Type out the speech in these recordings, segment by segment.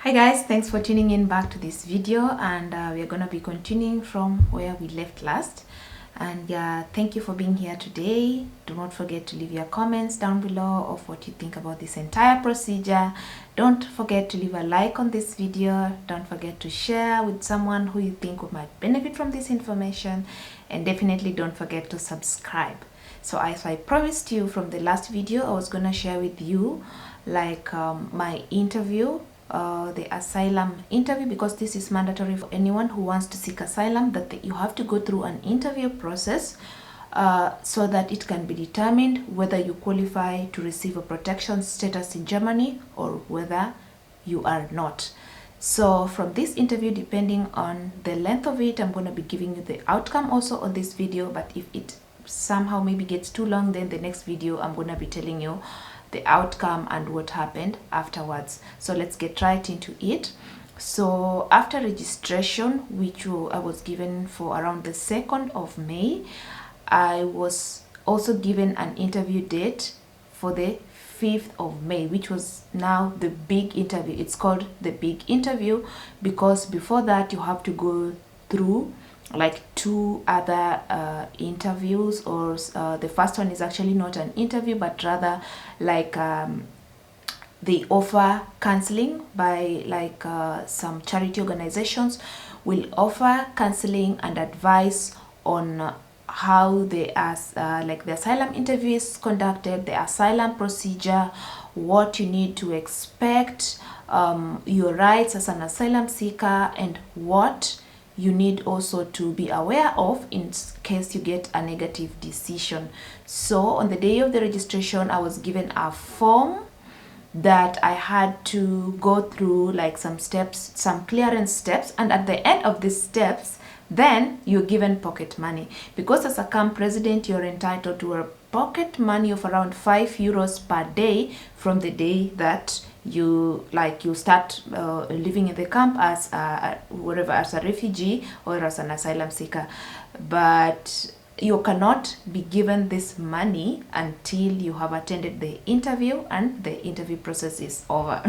Hi guys, thanks for tuning in back to this video, and we're gonna be continuing from where we left last. And thank you for being here today. Do not forget to leave your comments down below of what you think about this entire procedure. Don't forget to leave a like on this video. Don't forget to share with someone who you think might benefit from this information, and definitely don't forget to subscribe. So as I promised you from the last video, I was gonna share with you like my interview, the asylum interview, because this is mandatory for anyone who wants to seek asylum, that you have to go through an interview process so that it can be determined whether you qualify to receive a protection status in Germany or whether you are not. So from this interview, depending on the length of it, I'm going to be giving you the outcome also on this video. But if it somehow maybe gets too long, then the next video I'm going to be telling you the outcome and what happened afterwards. So let's get right into it. So after registration, which I was given for around the 2nd of May, I was also given an interview date for the 5th of May, which was now the big interview. It's called the big interview because before that you have to go through like 2 other interviews, or the first one is actually not an interview but rather like they offer counseling by like some charity organizations will offer counseling and advice on how the like the asylum interview is conducted, the asylum procedure, what you need to expect, your rights as an asylum seeker, and what you need also to be aware of in case you get a negative decision. So on the day of the registration, I was given a form that I had to go through, like some steps, some clearance steps, and at the end of these steps, then you're given pocket money, because as a camp president you're entitled to a pocket money of around €5 per day from the day that you start living in the camp as whatever, as a refugee or as an asylum seeker. But you cannot be given this money until you have attended the interview and the interview process is over.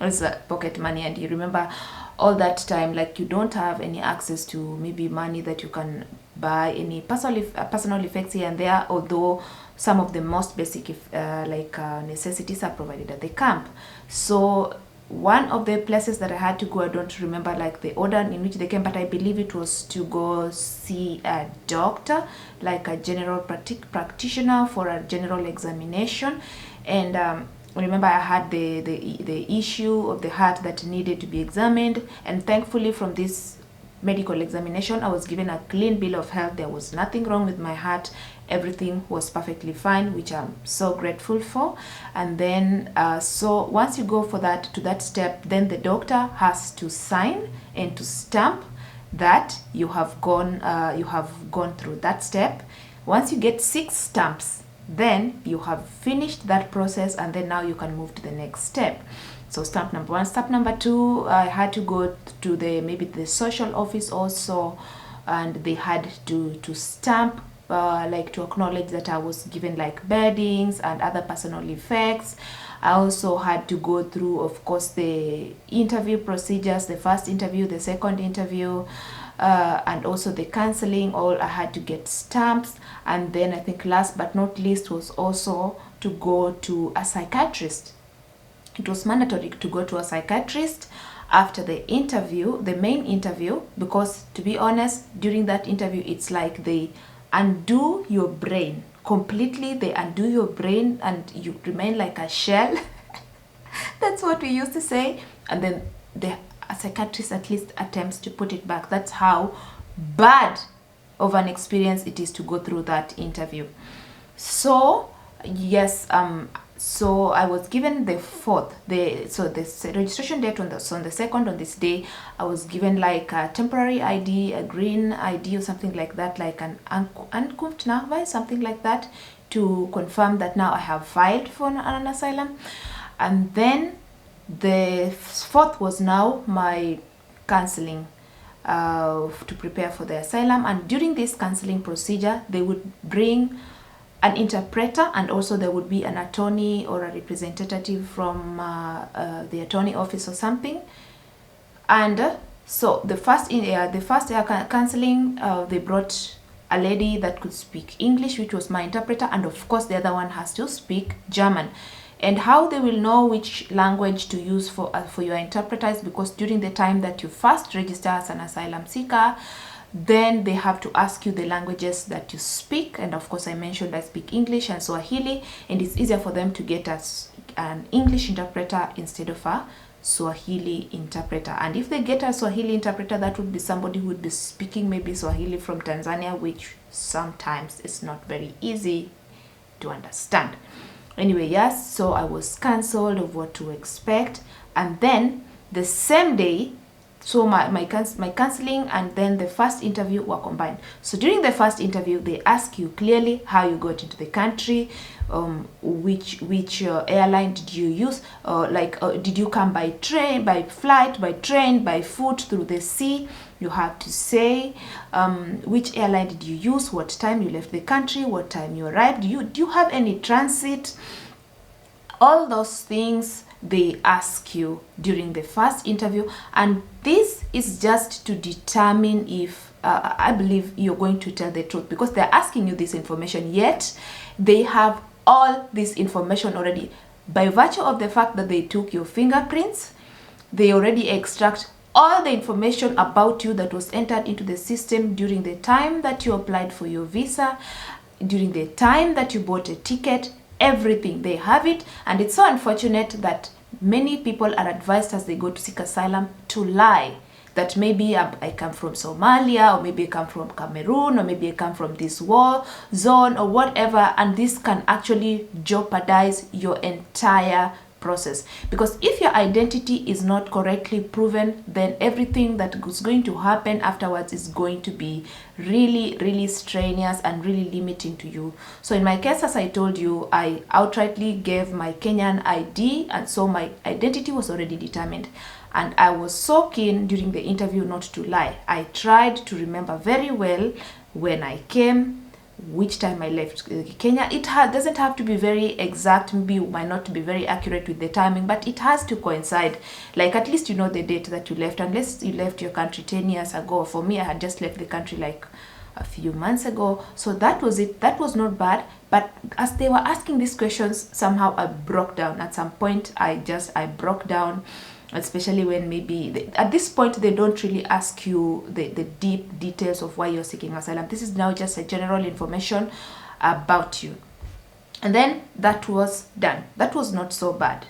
It's a pocket money, and you remember all that time, like you don't have any access to maybe money that you can buy any personal effects here and there, although some of the most basic necessities are provided at the camp. So one of the places that I had to go, I don't remember like the order in which they came, but I believe it was to go see a doctor, like a general practitioner for a general examination. And remember I had the issue of the heart that needed to be examined, and thankfully from this medical examination I was given a clean bill of health. There was nothing wrong with my heart, everything was perfectly fine, which I'm so grateful for. And then so once you go for that, to that step, then the doctor has to sign and to stamp that you have gone through that step. Once you get 6 stamps, then you have finished that process, and then now you can move to the next step. So stamp number 1. Step number 2, I had to go to the social office also, and they had to stamp like to acknowledge that I was given like beddings and other personal effects. I also had to go through, of course, the interview procedures, the first interview, the second interview, and also the counseling. All I had to get stamps. And then I think last but not least was also to go to a psychiatrist. It was mandatory to go to a psychiatrist after the interview, the main interview, because to be honest, during that interview it's like they undo your brain completely. They undo your brain and you remain like a shell. That's what we used to say. And then the psychiatrist at least attempts to put it back. That's how bad of an experience it is to go through that interview. So yes, so I was given the 4th, so the registration date on the 2nd, on this day I was given like a temporary ID, a green ID or something like that, like an Ankunftsnachweis, something like that, to confirm that now I have filed for an asylum. And then the 4th was now my counseling to prepare for the asylum. And during this counseling procedure they would bring an interpreter, and also there would be an attorney or a representative from the attorney office or something And so the first counseling, they brought a lady that could speak English, which was my interpreter, and of course the other one has to speak German. And how they will know which language to use for your interpreters, because during the time that you first register as an asylum seeker, then they have to ask you the languages that you speak. And of course I mentioned I speak English and Swahili, and it's easier for them to get us an English interpreter instead of a Swahili interpreter. And if they get a Swahili interpreter, that would be somebody who would be speaking maybe Swahili from Tanzania, which sometimes is not very easy to understand. Anyway, yes, so I was cancelled of what to expect. And then the same day, so my counseling and then the first interview were combined. So during the first interview, they ask you clearly how you got into the country, which airline did you use, did you come by train, by flight, by train, by foot, through the sea. You have to say which airline did you use, what time you left the country, what time you arrived, do you have any transit. All those things they ask you during the first interview, and this is just to determine if I believe you're going to tell the truth, because they're asking you this information, yet they have all this information already. By virtue of the fact that they took your fingerprints, they already extract all the information about you that was entered into the system during the time that you applied for your visa, during the time that you bought a ticket. Everything, they have it. And it's so unfortunate that many people are advised as they go to seek asylum to lie, that maybe I come from Somalia, or maybe I come from Cameroon, or maybe I come from this war zone or whatever, and this can actually jeopardize your entire process. Because if your identity is not correctly proven, then everything that is going to happen afterwards is going to be really strenuous and really limiting to you. So in my case, as I told you, I outrightly gave my Kenyan ID, and so my identity was already determined. And I was so keen during the interview not to lie. I tried to remember very well when I came, which time I left Kenya. It doesn't have to be very exact, maybe might not be very accurate with the timing, but it has to coincide. Like at least you know the date that you left, unless you left your country 10 years ago. For me, I had just left the country like a few months ago. So that was it. That was not bad. But as they were asking these questions, somehow I broke down. At some point, I broke down, especially when maybe at this point they don't really ask you the deep details of why you're seeking asylum. This is now just a general information about you. And then that was done. That was not so bad.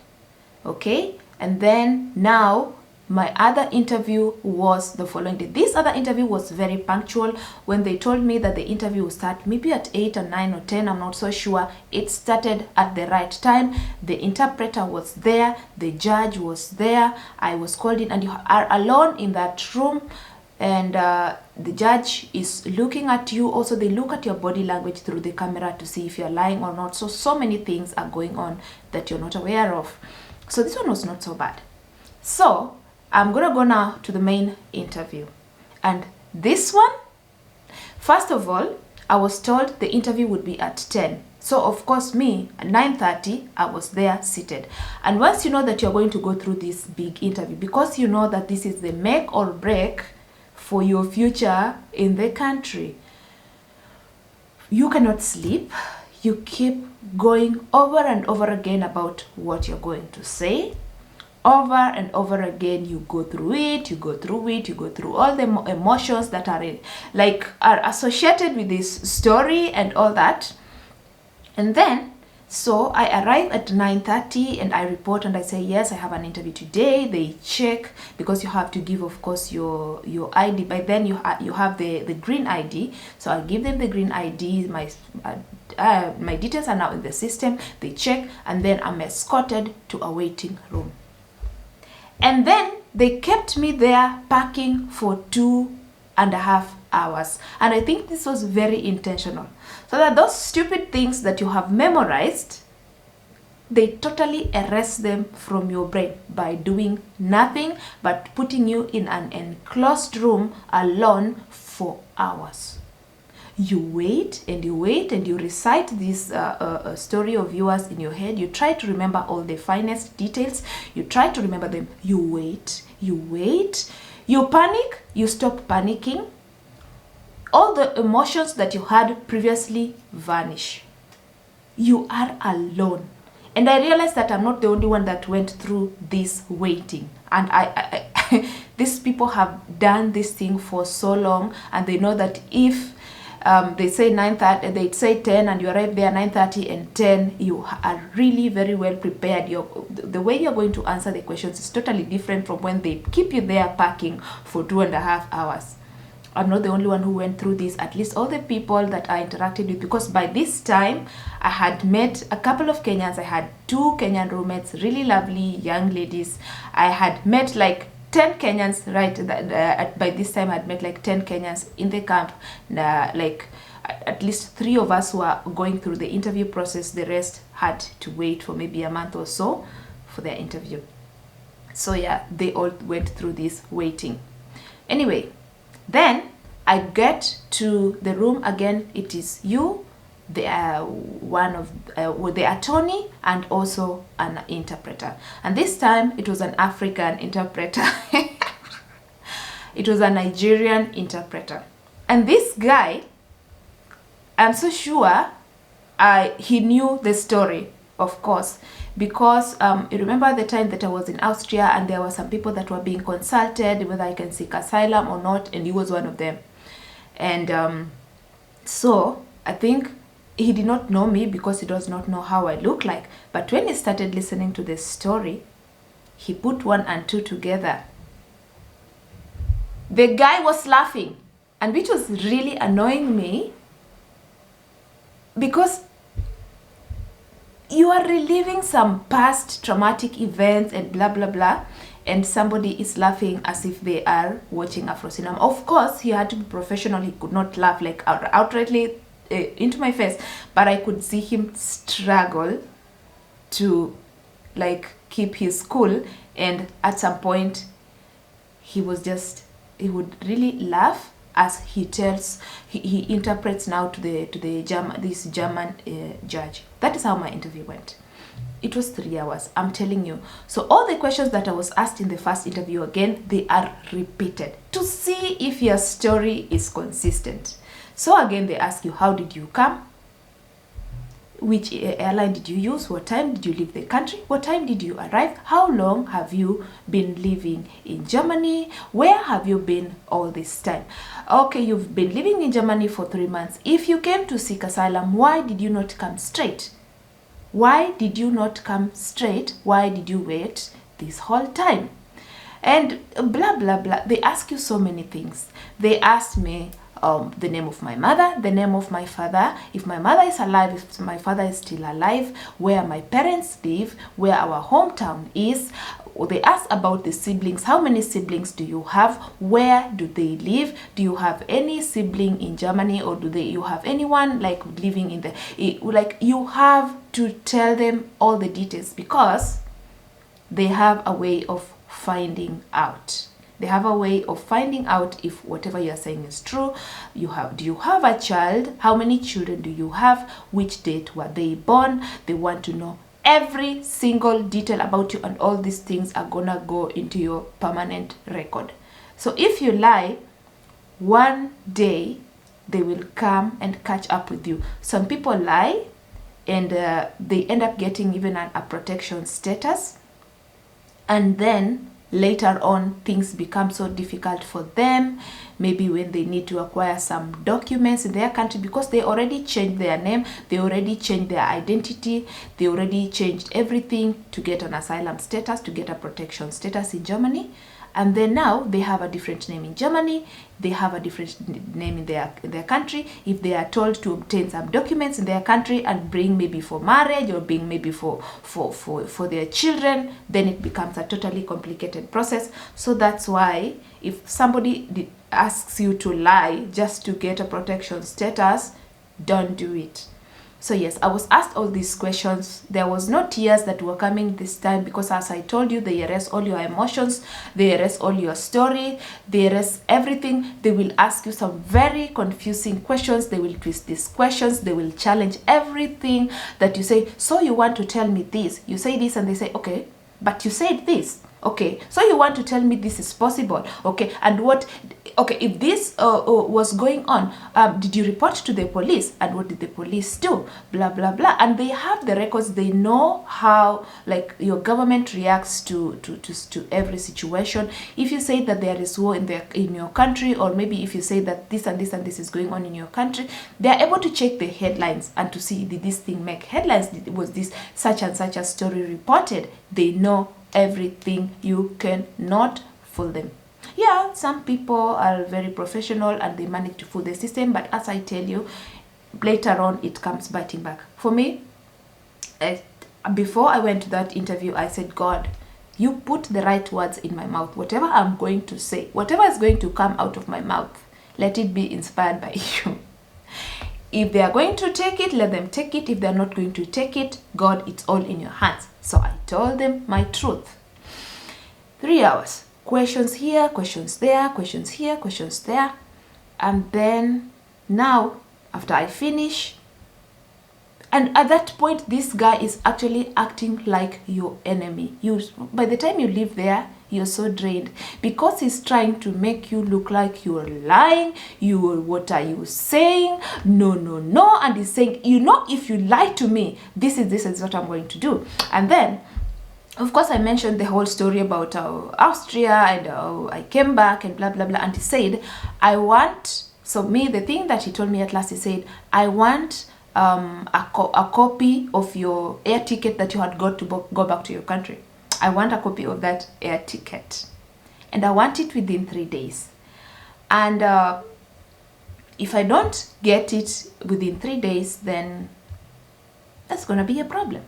Okay, and then now my other interview was the following day. This other interview was very punctual. When they told me that the interview would start maybe at 8 or 9 or 10, I'm not so sure, it started at the right time. The interpreter was there, the judge was there, I was called in, and you are alone in that room, and the judge is looking at you. Also, they look at your body language through the camera to see if you're lying or not. So many things are going on that you're not aware of. So this one was not so bad. So I'm gonna go now to the main interview. And this one, first of all, I was told the interview would be at 10. So of course me, at 9:30, I was there seated. And once you know that you're going to go through this big interview, because you know that this is the make or break for your future in the country, you cannot sleep. You keep going over and over again about what you're going to say. Over and over again, you go through it, you go through all the emotions that are associated with this story and all that. And then, so I arrive at 9:30 and I report and I say, yes, I have an interview today. They check, because you have to give, of course, your ID. By then you have the green ID. So I give them the green ID. My details are now in the system. They check, and then I'm escorted to a waiting room. And then they kept me there packing for 2.5 hours. And I think this was very intentional. So that those stupid things that you have memorized, they totally erase them from your brain by doing nothing but putting you in an enclosed room alone for hours. You wait and you wait and you recite this story of yours in your head. You try to remember all the finest details. You try to remember them. You wait you wait, you panic, you stop panicking. All the emotions that you had previously vanish. You are alone. And I realized that I'm not the only one that went through this waiting. And these people have done this thing for so long, and they know that if they say 9:30, they say 10, and you arrive there 9:30 and 10, you are really very well prepared. The way you're going to answer the questions is totally different from when they keep you there packing for 2.5 hours. I'm not the only one who went through this, at least all the people that I interacted with, because by this time I had met a couple of Kenyans. I had 2 Kenyan roommates, really lovely young ladies. I had met like 10 Kenyans, right? By this time I had met like 10 Kenyans in the camp. Like at least 3 of us were going through the interview process. The rest had to wait for maybe a month or so for their interview. So yeah, they all went through this waiting. Anyway, then I get to the room again. It is you, the attorney, and also an interpreter. And this time it was an African interpreter. It was a Nigerian interpreter. And this guy, I'm so sure he knew the story, of course, because you remember the time that I was in Austria and there were some people that were being consulted whether I can seek asylum or not, and he was one of them. And so I think he did not know me because he does not know how I look like. But when he started listening to this story, he put 1 and 2 together. The guy was laughing, and which was really annoying me, because you are reliving some past traumatic events and blah blah blah, and somebody is laughing as if they are watching Afro cinema. Of course, he had to be professional. He could not laugh like outrightly into my face, but I could see him struggle to like keep his cool. And at some point, he would really laugh as he interprets now to this German judge. That is how my interview went. It was 3 hours, I'm telling you. So all the questions that I was asked in the first interview, again, they are repeated to see if your story is consistent. So again, they ask you, how did you come? Which airline did you use? What time did you leave the country? What time did you arrive? How long have you been living in Germany? Where have you been all this time? Okay, you've been living in Germany for 3 months. If you came to seek asylum, why did you not come straight? Why did you not come straight? Why did you wait this whole time? And blah, blah, blah. They ask you so many things. They asked me the name of my mother, the name of my father, if my mother is alive, if my father is still alive, where my parents live, where our hometown is. They ask about the siblings. How many siblings do you have? Where do they live? Do you have any sibling in Germany, or you have anyone like living in the, like you have to tell them all the details, because they have a way of finding out. They have a way of finding out if whatever you are saying is true. Do you have a child? How many children do you have? Which date were they born? They want to know every single detail about you, and all these things are gonna go into your permanent record. So if you lie, one day they will come and catch up with you. Some people lie and they end up getting even a protection status, and then later on things become so difficult for them, maybe when they need to acquire some documents in their country, because they already changed their name, they already changed their identity, they already changed everything to get an asylum status, to get a protection status in Germany. And then now they have a different name in Germany, they have a different name in their country. If they are told to obtain some documents in their country and bring maybe for marriage, or bring maybe for their children, then it becomes a totally complicated process. So that's why if somebody asks you to lie just to get a protection status, don't do it. So yes, I was asked all these questions. There was no tears that were coming this time, because as I told you, they erase all your emotions, they erase all your story, they erase everything. They will ask you some very confusing questions, they will twist these questions, they will challenge everything that you say. So you want to tell me this, you say this, and they say, okay, but you said this. Okay, so you want to tell me this is possible? Okay, and what? Okay, if this was going on, did you report to the police? And what did the police do? Blah blah blah. And they have the records. They know how like your government reacts to every situation. If you say that there is war in your country, or maybe if you say that this and this and this is going on in your country, they are able to check the headlines and to see, did this thing make headlines? Was this such and such a story reported? They know everything. You cannot fool them. Yeah, some people are very professional and they manage to fool the system, but as I tell you, later on it comes biting back. For me, before I went to that interview, I said, God, you put the right words in my mouth. Whatever I'm going to say, whatever is going to come out of my mouth, let it be inspired by you. If they are going to take it, let them take it. If they are not going to take it, God, it's all in your hands. So I told them my truth. 3 hours. Questions here, questions there, questions here, questions there. And then now, after I finish, and at that point, this guy is actually acting like your enemy. By the time you leave there, you're so drained because he's trying to make you look like you're lying. What are you saying? No, no, no. And he's saying, you know, if you lie to me, this is what I'm going to do. And then, of course, I mentioned the whole story about Austria and I came back and blah, blah, blah. And he said, the thing that he told me at last, he said, I want a copy of your air ticket that you had got to go back to your country. I want a copy of that air ticket. And I want it within 3 days. And if I don't get it within 3 days, then that's going to be a problem.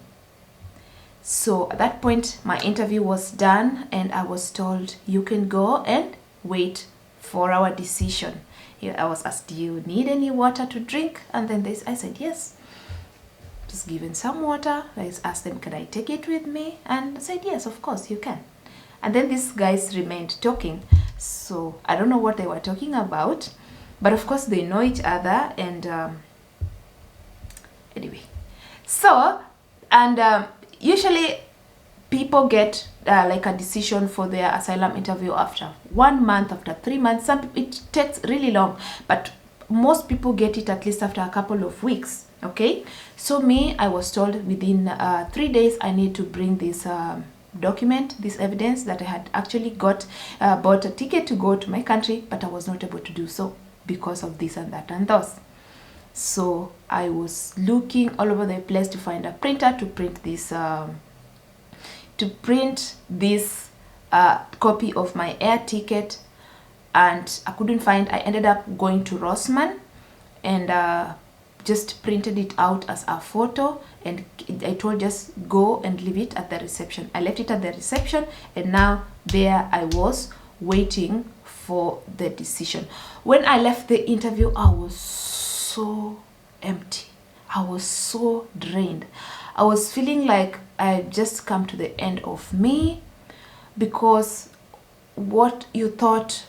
So at that point, my interview was done and I was told, you can go and wait for our decision. I was asked, do you need any water to drink? And then I said, yes. Just given some water. I asked them, can I take it with me? And I said, yes, of course you can. And then these guys remained talking. So I don't know what they were talking about, but of course they know each other. And anyway, so, and usually people get like a decision for their asylum interview after 1 month, after 3 months. It takes really long, but most people get it at least after a couple of weeks. Okay, so me, I was told within 3 days I need to bring this document, this evidence that I had actually bought a ticket to go to my country, but I was not able to do so because of this and that and those. So I was looking all over the place to find a printer to print this copy of my air ticket, and I couldn't find. I ended up going to Rossmann and just printed it out as a photo, and I told just go and leave it at the reception. I left it at the reception, and now there I was waiting for the decision. When I left the interview, I was so empty. I was so drained. I was feeling like I just come to the end of me, because what you thought,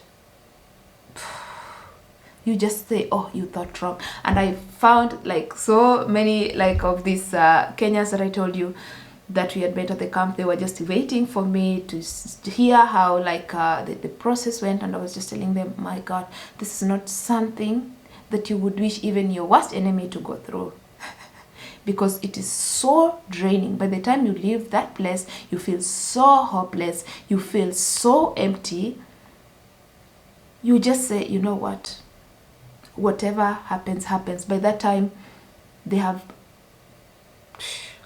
you just say, oh, you thought wrong. And I found like so many like of these Kenyans that I told you that we had met at the camp. They were just waiting for me to hear how like the process went, and I was just telling them, my God, this is not something that you would wish even your worst enemy to go through. Because it is so draining. By the time you leave that place, you feel so hopeless, you feel so empty. You just say, you know what, whatever happens, happens. By that time, they have,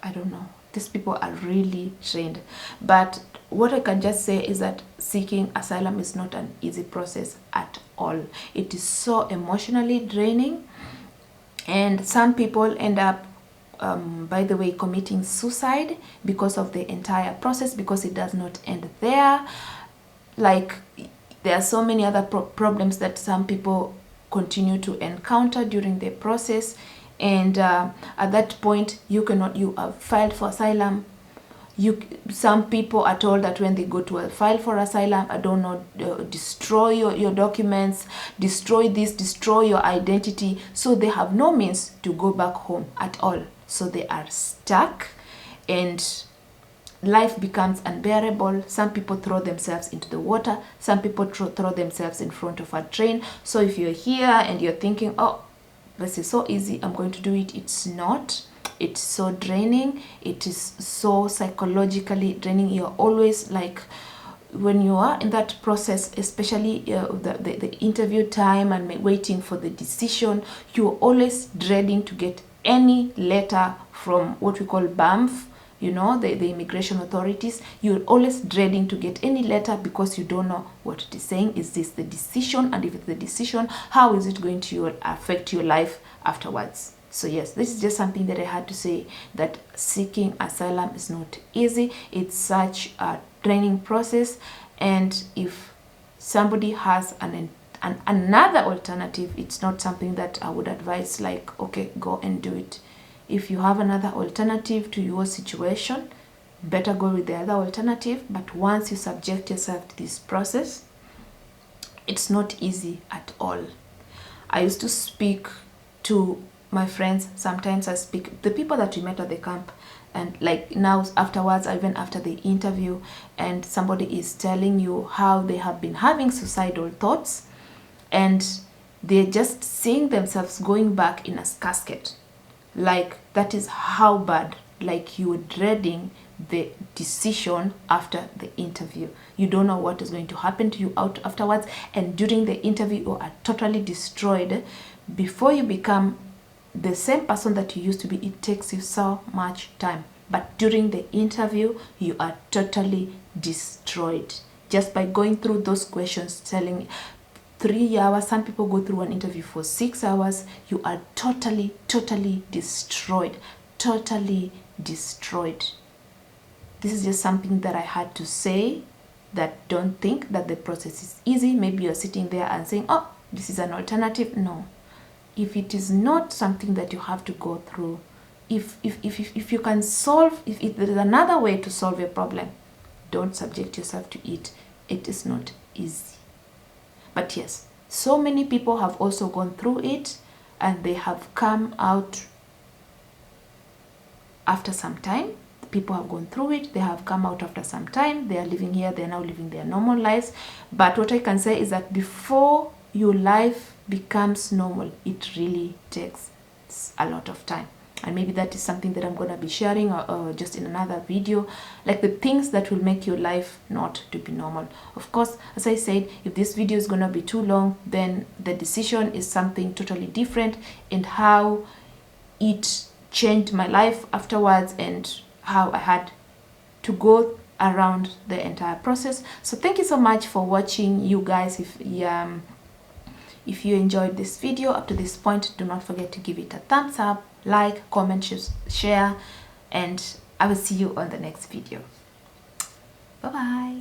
I don't know, these people are really trained. But what I can just say is that seeking asylum is not an easy process at all. It is so emotionally draining, and some people end up by the way, committing suicide because of the entire process, because it does not end there. Like, there are so many other problems that some people continue to encounter during the process, and at that point, you have filed for asylum. Some people are told that when they go to file for asylum, I don't know, destroy your documents, destroy this, destroy your identity. So they have no means to go back home at all. So they are stuck, and life becomes unbearable. Some people throw themselves into the water. Some people throw themselves in front of a train. So if you're here and you're thinking, oh, this is so easy, I'm going to do it, it's not. It's so draining. It is so psychologically draining. You're always like, when you are in that process, especially the interview time and waiting for the decision, you're always dreading to get any letter from what we call BAMF, you know, the immigration authorities. You're always dreading to get any letter because you don't know what it is saying. Is this the decision? And if it's the decision, how is it going to affect your life afterwards? So yes, this is just something that I had to say, that seeking asylum is not easy. It's such a training process, and if somebody has another alternative, it's not something that I would advise, like, okay, go and do it. If you have another alternative to your situation, better go with the other alternative. But once you subject yourself to this process, it's not easy at all. I used to speak to my friends, sometimes I speak the people that we met at the camp, and like now afterwards, even after the interview, and somebody is telling you how they have been having suicidal thoughts, and they're just seeing themselves going back in a casket. Like, that is how bad, like, you were dreading the decision after the interview. You don't know what is going to happen to you afterwards, and during the interview you are totally destroyed. Before you become the same person that you used to be, it takes you so much time, but during the interview you are totally destroyed just by going through those questions, telling 3 hours. Some people go through an interview for 6 hours. You are totally destroyed, totally destroyed. This is just something that I had to say, that don't think that the process is easy. Maybe you're sitting there and saying, oh, this is an alternative. No, if it is not something that you have to go through, if you can solve, if there is another way to solve a problem, don't subject yourself to it. It is not easy. But yes, so many people have also gone through it, and they have come out after some time. People have gone through it, they have come out after some time, they are living here, they are now living their normal lives. But what I can say is that before your life becomes normal, it really takes a lot of time. And maybe that is something that I'm going to be sharing or just in another video, like the things that will make your life not to be normal. Of course, as I said, if this video is going to be too long, then the decision is something totally different, and how it changed my life afterwards, and how I had to go around the entire process. So thank you so much for watching, you guys. If you enjoyed this video up to this point, do not forget to give it a thumbs up, like, comment, share, and I will see you on the next video. Bye bye.